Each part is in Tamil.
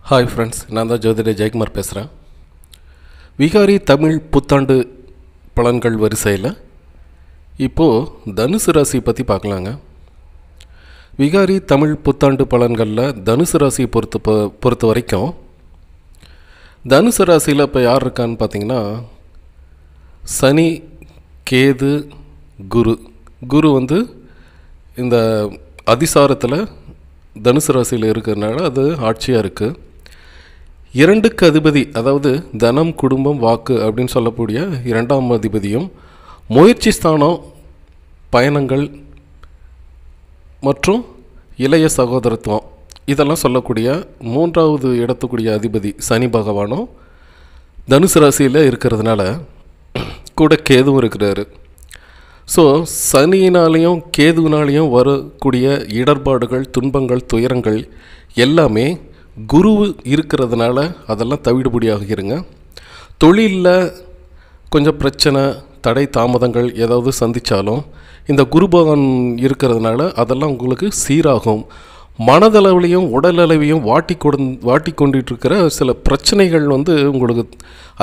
ஹாய் ஃப்ரெண்ட்ஸ், நான் தான் ஜோதிடர் ஜெயக்குமார் பேசுகிறேன். விகாரி தமிழ் புத்தாண்டு பலன்கள் வரிசையில் இப்போது தனுசு ராசி பற்றி பார்க்கலாங்க. விகாரி தமிழ் புத்தாண்டு பலன்களில் தனுசு ராசியை பொறுத்த வரைக்கும் தனுசு ராசியில் இப்போ யார் இருக்கான்னு பார்த்தீங்கன்னா சனி, கேது, குரு வந்து இந்த அதிசாரத்தில் தனுசு ராசியில் இருக்கிறதுனால அது ஆட்சியாக இருக்குது. 2க்கு அதிபதி, அதாவது தனம், குடும்பம், வாக்கு அப்படின்னு சொல்லக்கூடிய 2ஆம் அதிபதியும் முயற்சி ஸ்தானம், பயணங்கள் மற்றும் இளைய சகோதரத்துவம் இதெல்லாம் சொல்லக்கூடிய 3வது இடத்துக்குரிய அதிபதி சனி பகவானும் தனுசு ராசியில் இருக்கிறதுனால கூட கேதுவும் இருக்கிறாரு. ஸோ சனியினாலேயும் கேதுவினாலேயும் வரக்கூடிய இடர்பாடுகள், துன்பங்கள், துயரங்கள் எல்லாமே குரு இருக்கிறதுனால அதெல்லாம் தவிடுபடியாகிருங்க. தொழிலில் கொஞ்சம் பிரச்சனை, தடை, தாமதங்கள் ஏதாவது சந்தித்தாலும் இந்த குரு பகவான் இருக்கிறதுனால அதெல்லாம் உங்களுக்கு சீராகும். மனதளவிலையும் உடலளவையும் வாட்டி கொண்டுட்டு இருக்கிற சில பிரச்சனைகள் வந்து உங்களுக்கு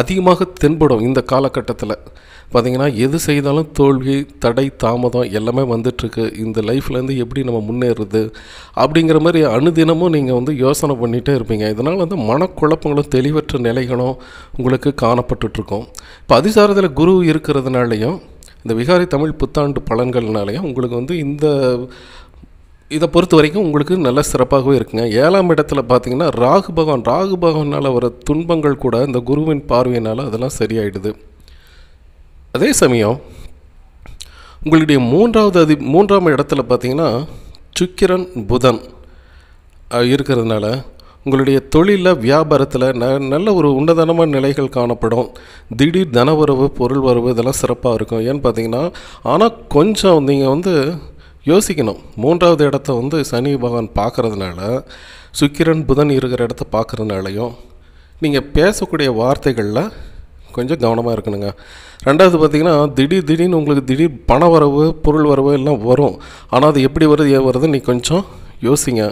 அதிகமாக தென்படும். இந்த காலகட்டத்தில் பார்த்திங்கன்னா எது செய்தாலும் தோல்வி, தடை, தாமதம் எல்லாமே வந்துட்டுருக்கு. இந்த லைஃப்லேருந்து எப்படி நம்ம முன்னேறுறது அப்படிங்கிற மாதிரி அனுதினமும் நீங்கள் வந்து யோசனை பண்ணிகிட்டே இருப்பீங்க. இதனால் வந்து மனக்குழப்பங்களும் தெளிவற்ற நிலைகளும் உங்களுக்கு காணப்பட்டுருக்கும். இப்போ அதிசாரத்தில் குரு இருக்கிறதுனாலையும் இந்த விகாரி தமிழ் புத்தாண்டு பலன்கள்னாலையும் உங்களுக்கு வந்து இதை பொறுத்த வரைக்கும் உங்களுக்கு நல்ல சிறப்பாகவே இருக்குங்க. 7ஆம் இடத்துல பார்த்திங்கன்னா ராகு பகவானால் வர துன்பங்கள் கூட இந்த குருவின் பார்வையினால் அதெல்லாம் சரியாயிடுது. அதே சமயம் உங்களுடைய 3ஆம் இடத்துல பார்த்திங்கன்னா சுக்கிரன், புதன் இருக்கிறதுனால உங்களுடைய தொழிலில், வியாபாரத்தில் நல்ல ஒரு உன்னதமான நிலைகள் காணப்படும். திடீர் தனவரவு, பொருள் வரவு இதெல்லாம் சிறப்பாக இருக்கும். ஏன்னு பார்த்தீங்கன்னா, ஆனால் கொஞ்சம் நீங்கள் வந்து யோசிக்கணும். 3வது இடத்த வந்து சனி பகவான் பார்க்குறதுனால, சுக்கிரன், புதன் இருக்கிற இடத்த பார்க்குறதுனாலையும் நீங்கள் பேசக்கூடிய வார்த்தைகளில் கொஞ்சம் கவனமாக இருக்கணுங்க. 2வது பார்த்திங்கன்னா திடீர்னு உங்களுக்கு திடீர் பண வரவு, பொருள் வரவு எல்லாம் வரும். ஆனால் அது எப்படி வருது, ஏன் வருது நீ கொஞ்சம் யோசிங்க.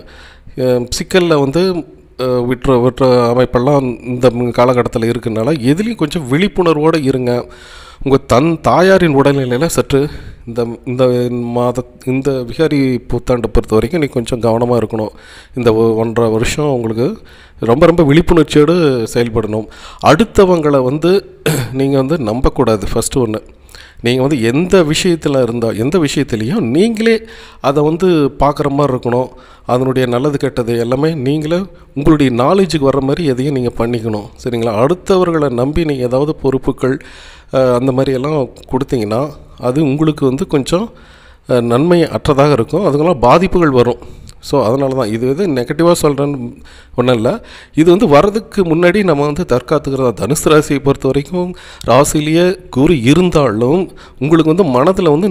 சிக்கலில் வந்து விட்டுற அமைப்பெல்லாம் இந்த காலகட்டத்தில் இருக்கிறதுனால எதுலேயும் கொஞ்சம் விழிப்புணர்வோடு இருங்க. உங்கள் தாயாரின் உடல்நிலையில் சற்று இந்த விகாரி புத்தாண்டை பொறுத்த வரைக்கும் நீ கொஞ்சம் கவனமாக இருக்கணும். இந்த 1.5 வருஷம் உங்களுக்கு ரொம்ப விழிப்புணர்ச்சியோடு செயல்படணும். அடுத்தவங்களை வந்து நீங்கள் வந்து நம்பக்கூடாது. ஃபஸ்ட்டு ஒன்று, நீங்கள் வந்து எந்த விஷயத்துலேயும் நீங்களே அதை வந்து பார்க்குற மாதிரி இருக்கணும். அதனுடைய நல்லது கெட்டது எல்லாமே நீங்களே உங்களுடைய நாலேஜுக்கு வர்ற மாதிரி எதையும் நீங்கள் பண்ணிக்கணும். சரிங்களா? அடுத்தவர்களை நம்பி நீங்கள் ஏதாவது பொறுப்புகள் அந்த மாதிரியெல்லாம் கொடுத்தீங்கன்னா அது உங்களுக்கு வந்து கொஞ்சம் நன்மை அற்றதாக இருக்கும். அதுக்கெல்லாம் பாதிப்புகள் வரும். ஸோ அதனால தான் இது வந்து நெகட்டிவாக சொல்கிறேன்னு ஒன்றும் இல்லை. இது வந்து வர்றதுக்கு முன்னாடி நம்ம வந்து தற்காத்துக்கிறதா. தனுசு ராசியை பொறுத்த வரைக்கும் ராசிலேயே குரு இருந்தாலும் உங்களுக்கு வந்து மனதில் வந்து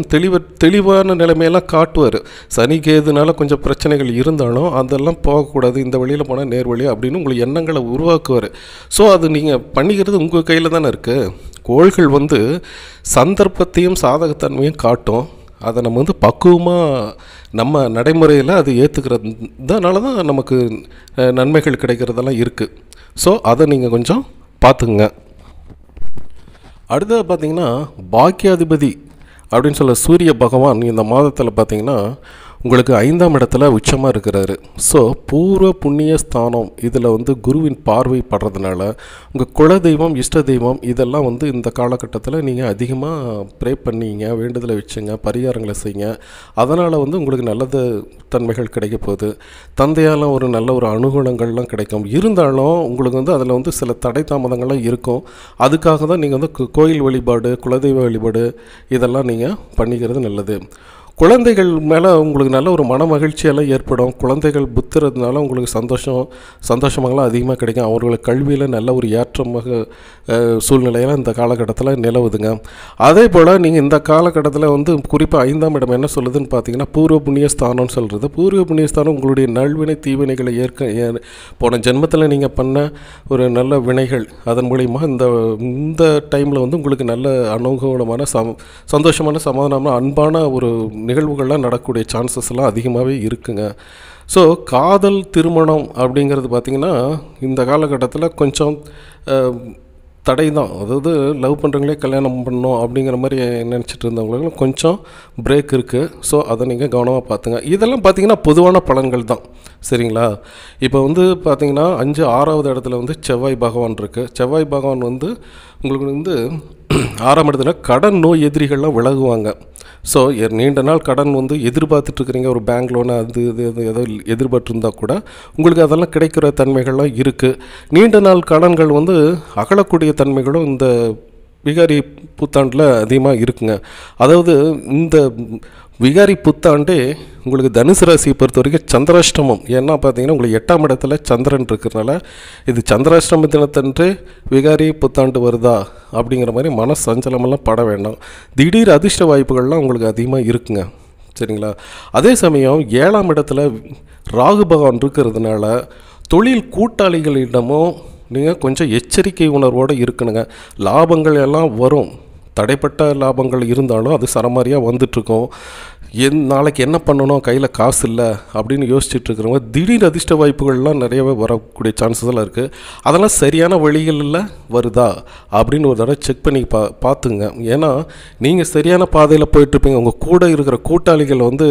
தெளிவான நிலைமையெல்லாம் காட்டுவார். சனி, கேதுனால கொஞ்சம் பிரச்சனைகள் இருந்தாலும் அதெல்லாம் போகக்கூடாது, இந்த வழியில் போனால் நேர்வழி அப்படின்னு உங்களுக்கு எண்ணங்களை உருவாக்குவார். ஸோ அது நீங்கள் பண்ணிக்கிறது உங்கள் கையில் தானே இருக்குது. கோள்கள் வந்து சந்தர்ப்பத்தையும் சாதகத்தன்மையும் காட்டும். அதை நம்ம வந்து பக்குவமாக நம்ம நடைமுறையில் அது ஏற்றுக்கிறதுனால தான் நமக்கு நன்மைகள் கிடைக்கிறதெல்லாம் இருக்குது. ஸோ அதை நீங்கள் கொஞ்சம் பார்த்துங்க. அடுத்தது பார்த்திங்கன்னா பாக்கியாதிபதி அப்படின்னு சொல்ல சூரிய பகவான் இந்த மாதத்தில் பார்த்திங்கன்னா உங்களுக்கு 5ஆம் இடத்துல உச்சமாக இருக்கிறாரு. ஸோ பூர்வ புண்ணிய ஸ்தானம் இதில் வந்து குருவின் பார்வை படுறதுனால உங்கள் குலதெய்வம், இஷ்ட தெய்வம் இதெல்லாம் வந்து இந்த காலகட்டத்தில் நீங்கள் அதிகமாக ப்ரே பண்ணிங்க, வேண்டுதலை வச்சுங்க, பரிகாரங்களை செய்யுங்க. அதனால் வந்து உங்களுக்கு நல்லது தன்மைகள் கிடைக்க போகுது. தந்தையால் ஒரு நல்ல ஒரு அனுகூலங்கள்லாம் கிடைக்கும். இருந்தாலும் உங்களுக்கு வந்து அதில் வந்து சில தடை தாமதங்கள்லாம் இருக்கும். அதுக்காக தான் நீங்கள் வந்து கோயில் வழிபாடு, குலதெய்வ வழிபாடு இதெல்லாம் நீங்கள் பண்ணிக்கிறது நல்லது. குழந்தைகள் மேலே உங்களுக்கு நல்ல ஒரு மன மகிழ்ச்சியெல்லாம் ஏற்படும். குழந்தைகள் புத்துறதுனால உங்களுக்கு சந்தோஷமாகலாம் அதிகமாக கிடைக்கும். அவர்களுக்கு கல்வியில் நல்ல ஒரு ஏற்றமாக சூழ்நிலையெல்லாம் இந்த காலகட்டத்தில் நிலவுதுங்க. அதே போல் நீங்கள் இந்த காலகட்டத்தில் வந்து குறிப்பாக 5ஆம் இடம் என்ன சொல்லுதுன்னு பார்த்தீங்கன்னா பூர்வ புண்ணிய ஸ்தானம்னு சொல்கிறது. பூர்வ புண்ணிய ஸ்தானம் உங்களுடைய நல்வினை, தீவினைகளை போன ஜென்மத்தில் நீங்கள் பண்ண ஒரு நல்ல வினைகள் அதன் மூலிமா இந்த டைமில் வந்து உங்களுக்கு நல்ல அனுகூலமான சந்தோஷமான, சமாதானமான, அன்பான ஒரு நிகழ்வுகள்லாம் நடக்கக்கூடிய சான்சஸ்லாம் அதிகமாகவே இருக்குங்க. ஸோ காதல் திருமணம் அப்படிங்கிறது பார்த்திங்கன்னா இந்த காலகட்டத்தில் கொஞ்சம் தடை தான். அதாவது லவ் பண்ணுறவங்களே கல்யாணம் பண்ணணும் அப்படிங்கிற மாதிரி நினச்சிட்டு இருந்தவங்களுக்கு கொஞ்சம் பிரேக் இருக்குது. ஸோ அதை நீங்கள் கவனமாக பார்த்துங்க. இதெல்லாம் பார்த்திங்கன்னா பொதுவான பலன்கள் தான், சரிங்களா? இப்போ வந்து பார்த்திங்கன்னா 5 6வது இடத்துல வந்து செவ்வாய் பகவான் இருக்குது. செவ்வாய் பகவான் வந்து உங்களுக்கு வந்து 6ஆம் இடத்துல கடன் நோய் எதிரிகள்லாம் விலகுவாங்க. ஸோ நீண்ட நாள் கடன் வந்து எதிர்பார்த்துட்ருக்குறீங்க, ஒரு பேங்க் லோனு அது இது ஏதோ எதிர்பார்த்துருந்தால் கூட உங்களுக்கு அதெல்லாம் கிடைக்கிற தன்மைகள்லாம் இருக்குது. நீண்ட நாள் கடன்கள் வந்து அகலக்கூடிய தன்மைகளும் இந்த விகாரி புத்தாண்டில் அதிகமாக இருக்குங்க. அதாவது இந்த விகாரி புத்தாண்டே உங்களுக்கு தனுசு ராசியை பொறுத்த வரைக்கும் சந்திராஷ்டமம். ஏன்னா பார்த்தீங்கன்னா உங்களுக்கு 8ஆம் இடத்துல சந்திரன் இருக்கிறதுனால இது சந்திராஷ்டம தினத்தன்று விகாரி புத்தாண்டு வருதா அப்படிங்கிற மாதிரி மன சஞ்சலமெல்லாம் பட வேண்டாம். திடீர் அதிர்ஷ்ட வாய்ப்புகள்லாம் உங்களுக்கு அதிகமாக இருக்குங்க, சரிங்களா? அதே சமயம் 7ஆம் இடத்துல ராகு பகவான் இருக்கிறதுனால தொழில் கூட்டாளிகளிடமும் நீங்கள் கொஞ்சம் எச்சரிக்கை உணர்வோடு இருக்கணுங்க. லாபங்கள் எல்லாம் வரும், தடைப்பட்ட லாபங்கள் இருந்தாலும் அது சரமாரியாக வந்துட்டுருக்கோம். நாளைக்கு என்ன பண்ணணும், கையில் காசு இல்லை அப்படின்னு யோசிச்சுட்ருக்குறவங்க திடீர் அதிர்ஷ்ட வாய்ப்புகள்லாம் நிறையவே வரக்கூடிய சான்சஸ்லாம் இருக்குது. அதெல்லாம் சரியான வழிகளில் வருதா அப்படின்னு ஒரு தடவை செக் பண்ணி பார்த்துங்க. ஏன்னா நீங்கள் சரியான பாதையில் போயிட்டுருப்பீங்க, உங்கள் கூட இருக்கிற கூட்டாளிகள் வந்து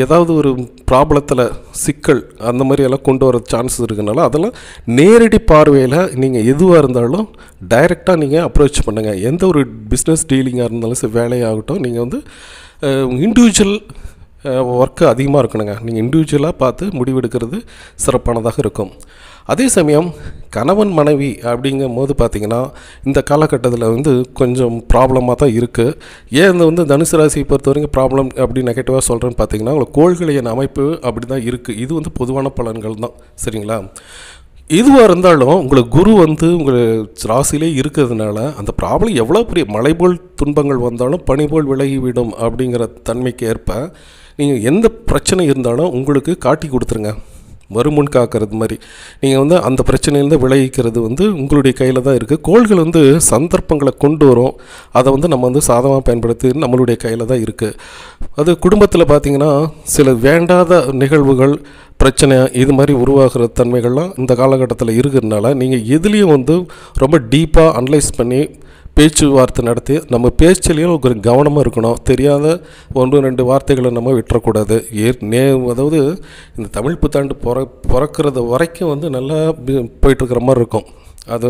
ஏதாவது ஒரு ப்ராப்ளத்தில் சிக்கல் அந்த மாதிரி எல்லாம் கொண்டு வர சான்சஸ் இருக்குனால அதெல்லாம் நேரடி பார்வையில் நீங்கள் எதுவாக இருந்தாலும் டைரெக்டாக நீங்கள் அப்ரோச் பண்ணுங்கள். எந்த ஒரு பிஸ்னஸ் டீலிங்காக இருந்தாலும் சரி, வேலையாகட்டும், நீங்கள் வந்து இண்டிவிஜுவல் ஒர்க்கு அதிகமாக இருக்கணுங்க. நீங்கள் இண்டிவிஜுவலாக பார்த்து முடிவெடுக்கிறது சிறப்பானதாக இருக்கும். அதே சமயம் கணவன் மனைவி அப்படிங்கும் போது பார்த்திங்கன்னா இந்த காலகட்டத்தில் வந்து கொஞ்சம் ப்ராப்ளமாக தான் இருக்குது. ஏன் இந்த வந்து தனுசு ராசியை பொறுத்த வரைக்கும் ப்ராப்ளம் அப்படி நெகட்டிவாக சொல்கிறேன்னு பார்த்தீங்கன்னா உங்களுக்கு கோள்களின் அமைப்பு அப்படி தான் இருக்குது. இது வந்து பொதுவான பலன்கள் தான், சரிங்களா? எதுவாக இருந்தாலும் உங்களுக்கு குரு வந்து உங்கள் ராசியிலே இருக்கிறதுனால அந்த ப்ராப்ளம் எவ்வளோ பெரிய மழை போல் துன்பங்கள் வந்தாலும் பனி போல் விலகிவிடும் அப்படிங்கிற தன்மைக்கு ஏற்ப நீங்கள் எந்த பிரச்சனை இருந்தாலும் உங்களுக்கு காட்டி கொடுத்துருங்க. வருமுன் காக்கிறது மாதிரி நீங்கள் வந்து அந்த பிரச்சனையிலேருந்து விளைவிக்கிறது வந்து உங்களுடைய கையில் தான் இருக்குது. கோள்கள் வந்து சந்தர்ப்பங்களை கொண்டு வரும், அதை வந்து நம்ம வந்து சாதகமாக பயன்படுத்தி நம்மளுடைய கையில் தான் இருக்குது. அது குடும்பத்தில் பார்த்திங்கன்னா சில வேண்டாத நிகழ்வுகள் பிரச்சனை இது மாதிரி உருவாகிற தன்மைகள்லாம் இந்த காலகட்டத்தில் இருக்கிறதுனால நீங்கள் எதுலேயும் வந்து ரொம்ப டீப்பாக அனலைஸ் பண்ணி பேச்சுவார்த்தை நடத்தி நம்ம பேச்சிலையும் ஒரு கவனமாக இருக்கணும். தெரியாத 1-2 வார்த்தைகளை நம்ம விட்டுறக்கூடாது. அதாவது இந்த தமிழ் புத்தாண்டு பிறக்கிறது வரைக்கும் வந்து நல்லா போயிட்டுருக்கிற மாதிரி இருக்கும். அது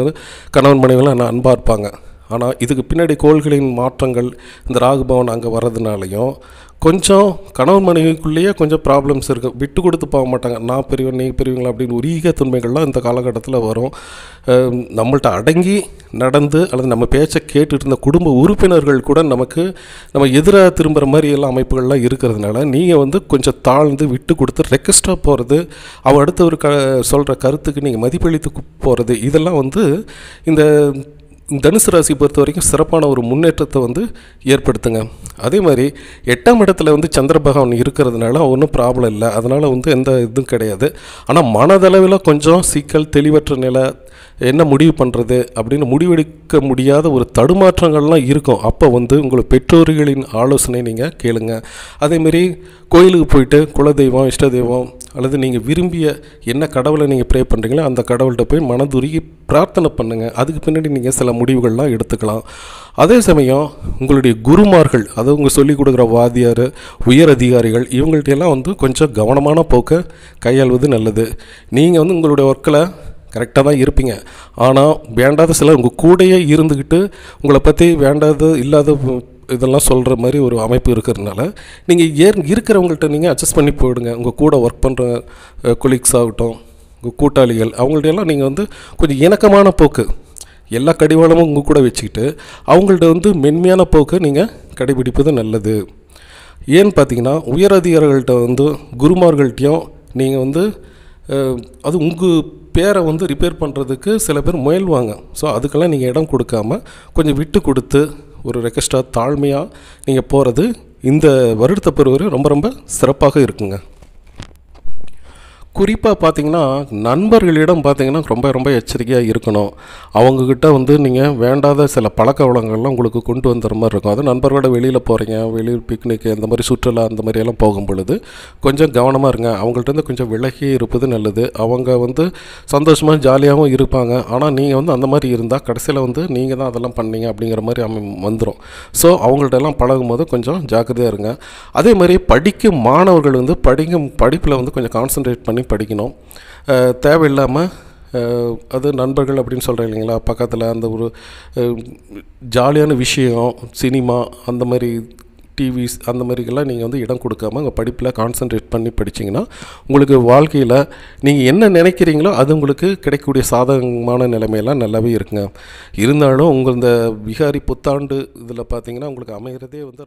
கணவன் மனைவிலாம் அன்பாக இருப்பாங்க. ஆனால் இதுக்கு பின்னாடி கோள்களின் மாற்றங்கள் இந்த ராகுபவன் அங்கே வர்றதுனாலையும் கொஞ்சம் கணவன் மனைவிக்குள்ளேயே கொஞ்சம் ப்ராப்ளம்ஸ் இருக்குது. விட்டு கொடுத்து போக மாட்டாங்க, நான் பெரியவன் நீ பெரியவங்களா அப்படின்னு ஒரு ஈக தன்மைகள்லாம் இந்த காலகட்டத்தில் வரும். நம்மள்ட்ட அடங்கி நடந்து அல்லது நம்ம பேச்சை கேட்டுட்டு இருந்த குடும்ப உறுப்பினர்கள் கூட நம்ம எதிராக திரும்புகிற மாதிரி எல்லாம் அமைப்புகள்லாம் இருக்கிறதுனால நீங்கள் வந்து கொஞ்சம் தாழ்ந்து விட்டு கொடுத்து ரெக்வஸ்ட்டாக போகிறது, அவள் அடுத்த ஒரு சொல்கிற கருத்துக்கு நீங்கள் மதிப்பளித்து போகிறது, இதெல்லாம் வந்து இந்த தனுசு ராசி பொறுத்த வரைக்கும் சிறப்பான ஒரு முன்னேற்றத்தை வந்து ஏற்படுத்துங்க. அதே மாதிரி 8ஆம் இடத்துல வந்து சந்திர பகவான் இருக்கிறதுனால ஒன்றும் ப்ராப்ளம் இல்லை, அதனால் வந்து எந்த இதுவும் கிடையாது. ஆனால் மனதளவில் கொஞ்சம் சிக்கல், தெளிவற்ற நிலை, என்ன முடிவு பண்ணுறது அப்படின்னு முடிவெடுக்க முடியாத ஒரு தடுமாற்றங்கள்லாம் இருக்கும். அப்போ வந்து உங்களை பெற்றோர்களின் ஆலோசனை நீங்கள் கேளுங்க. அதேமாரி கோயிலுக்கு போயிட்டு குலதெய்வம், இஷ்ட தெய்வம் அல்லது நீங்கள் விரும்பிய என்ன கடவுளை நீங்கள் ப்ரே பண்ணுறீங்களோ அந்த கடவுள்கிட்ட போய் மனதுருகி பிரார்த்தனை பண்ணுங்கள். அதுக்கு பின்னாடி நீங்கள் சில முடிவுகள்லாம் எடுத்துக்கலாம். அதே சமயம் உங்களுடைய குருமார்கள், அதாவது உங்கள் சொல்லிக் கொடுக்குற வாத்தியார், உயர் அதிகாரிகள், இவங்கள்ட்டையெல்லாம் வந்து கொஞ்சம் கவனமான போக்கை கையாள்வது நல்லது. நீங்கள் வந்து உங்களுடைய ஒர்க்கில் கரெக்டாக தான் இருப்பீங்க, ஆனால் வேண்டாத சிலர் உங்கள் கூடையே இருந்துக்கிட்டு உங்களை பற்றி வேண்டாத இல்லாத இதெல்லாம் சொல்கிற மாதிரி ஒரு அமைப்பு இருக்கிறதுனால நீங்கள் இருக்கிறவங்கள்ட்ட நீங்கள் அட்ஜஸ்ட் பண்ணி போயிடுங்க. உங்கள் கூட ஒர்க் பண்ணுற கொலீக்ஸ் ஆகட்டும், உங்கள் கூட்டாளிகள், அவங்கள்ட்டையெல்லாம் நீங்கள் வந்து கொஞ்சம் இணக்கமான போக்கு, எல்லா கடிவாளமும் உங்கள் கூட வச்சுக்கிட்டு அவங்கள்ட்ட வந்து மென்மையான போக்கை நீங்கள் கடைபிடிப்பது நல்லது. ஏன்னு பார்த்தீங்கன்னா உயர் அதிகாரிகள்கிட்ட வந்து குருமார்கள்ட்டையும் நீங்கள் வந்து அது உங்கள் பேரை வந்து ரிப்பேர் பண்ணுறதுக்கு சில பேர் முயல்வாங்க. ஸோ அதுக்கெல்லாம் நீங்கள் இடம் கொடுக்காம கொஞ்சம் விட்டு கொடுத்து ஒரு ரெக்வஸ்ட்டாக தாழ்மையாக நீங்கள் போகிறது இந்த வருடத்தை பொறுவரை ரொம்ப ரொம்ப சிறப்பாக இருக்குங்க. குறிப்பாக பார்த்தீங்கன்னா நண்பர்களிடம் பார்த்தீங்கன்னா ரொம்ப ரொம்ப எச்சரிக்கையாக இருக்கணும். அவங்கக்கிட்ட வந்து நீங்கள் வேண்டாத சில பழக்க வழக்கங்கள்லாம் உங்களுக்கு கொண்டு வந்துற மாதிரி இருக்கும். அது நண்பர்களோட வெளியில் போகிறீங்க, வெளியில் பிக்னிக்கு இந்த மாதிரி சுற்றுலா அந்த மாதிரியெல்லாம் போகும் பொழுது கொஞ்சம் கவனமாக இருங்க. அவங்கள்ட்ட கொஞ்சம் விலகி இருப்பது நல்லது. அவங்க வந்து சந்தோஷமாக ஜாலியாகவும் இருப்பாங்க. ஆனால் நீங்கள் வந்து அந்த மாதிரி இருந்தால் கடைசியில் வந்து நீங்கள் தான் அதெல்லாம் பண்ணீங்க அப்படிங்கிற மாதிரி வந்துடும். ஸோ அவங்கள்ட்டெல்லாம் பழகும்போது கொஞ்சம் ஜாக்கிரதையாக இருங்க. அதே மாதிரி படிக்கும் மாணவர்கள் வந்து படிப்பில் வந்து கொஞ்சம் கான்சன்ட்ரேட் பண்ணி படிக்கணும். தேவையில்லாமல் அது நண்பர்கள் அப்படின்னு சொல்கிறேன் இல்லைங்களா, பக்கத்தில் அந்த ஒரு ஜாலியான விஷயம், சினிமா அந்த மாதிரி டிவிஸ் அந்த மாதிரிக்கெல்லாம் நீங்கள் வந்து இடம் கொடுக்காமல் உங்கள் படிப்பில் கான்சன்ட்ரேட் பண்ணி படிச்சிங்கன்னா உங்களுக்கு வாழ்க்கையில் நீங்கள் என்ன நினைக்கிறீங்களோ அது உங்களுக்கு கிடைக்கக்கூடிய சாதகமான நிலைமையெல்லாம் நல்லாவே இருக்குங்க. இருந்தாலும் உங்கள் இந்த விகாரி புத்தாண்டு இதில் பார்த்தீங்கன்னா உங்களுக்கு அமைகிறதே வந்து